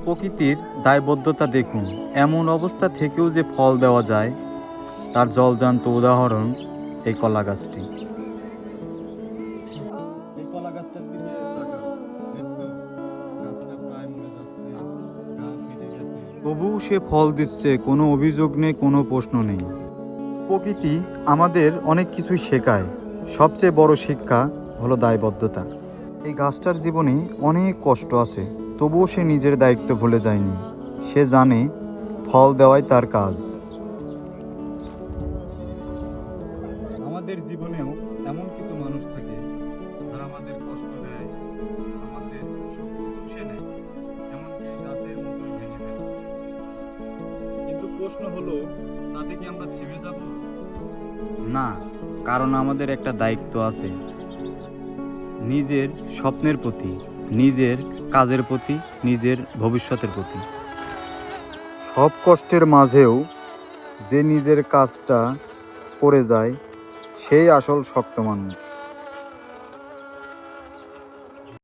প্রকৃতির দায়বদ্ধতা দেখুন, এমন অবস্থা থেকেও যে ফল দেওয়া যায় তার জলজান্ত উদাহরণ এই কলা গাছটি। এই কলা গাছটার দিকে তাকাও, দেখছো গাছটা প্রায় মরে যাচ্ছে, ডাল ফেটে গেছে, তবুও সে ফল দিচ্ছে, কোনো অভিযোগ নেই, কোনো প্রশ্ন নেই। প্রকৃতি আমাদের অনেক কিছুই শেখায়, সবচেয়ে বড় শিক্ষা হলো দায়বদ্ধতা। এই গাছটার জীবনে অনেক কষ্ট আছে, তবুও সে নিজের দায়িত্ব ভুলে যায়নি। সে জানে ফল দেওয়াই তার কাজ। আমাদের জীবনেও এমন কিছু মানুষ থাকে যারা আমাদের কষ্ট দেয়, আমাদের শক্তি শুষে নেয়, এমনকি গাছের মতোই ভেঙে ফেলে। কিন্তু প্রশ্ন হলো, তাতে কি আমরা থেমে যাব? না, কারণ আমাদের একটা দায়িত্ব আছে, নিজের স্বপ্নের প্রতি, নিজের কাজের প্রতি, নিজের ভবিষ্যতের প্রতি। সব কষ্টের মাঝেও যে নিজের কাজটা করে যায় সেই আসল শক্ত মানুষ।